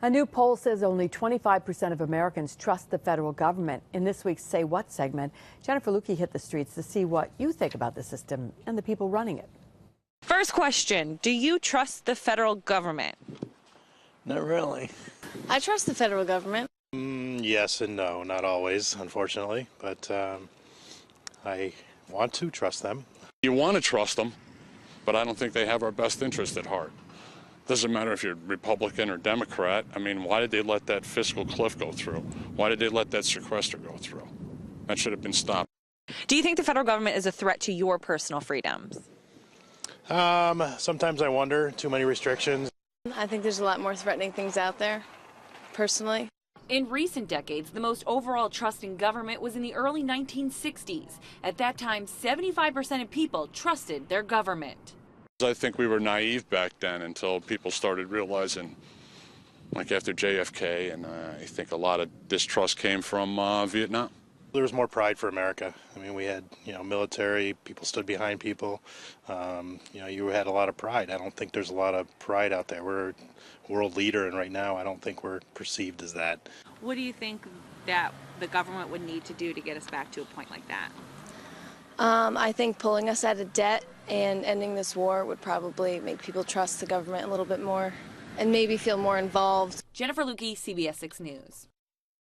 A new poll says only 25% of Americans trust the federal government. In this week's Say What segment, Jennifer Lukey hit the streets to see what you think about the system and the people running it. First question, do you trust the federal government? Not really. I trust the federal government. Yes and no, not always, unfortunately, but I want to trust them. You want to trust them, but I don't think they have our best interest at heart. Doesn't matter if you're Republican or Democrat. I mean, why did they let that fiscal cliff go through? Why did they let that sequester go through? That should have been stopped. Do you think the federal government is a threat to your personal freedoms? Sometimes I wonder, too many restrictions. I think there's a lot more threatening things out there, personally. In recent decades, the most overall trust in government was in the early 1960s. At that time, 75% of people trusted their government. I think we were naive back then until people started realizing, like after JFK, and I think a lot of distrust came from Vietnam. There was more pride for America. I mean, we had, military, people stood behind people. You had a lot of pride. I don't think there's a lot of pride out there. We're a world leader, and right now I don't think we're perceived as that. What do you think that the government would need to do to get us back to a point like that? I think pulling us out of debt and ending this war would probably make people trust the government a little bit more and maybe feel more involved. Jennifer Lukey, CBS 6 News.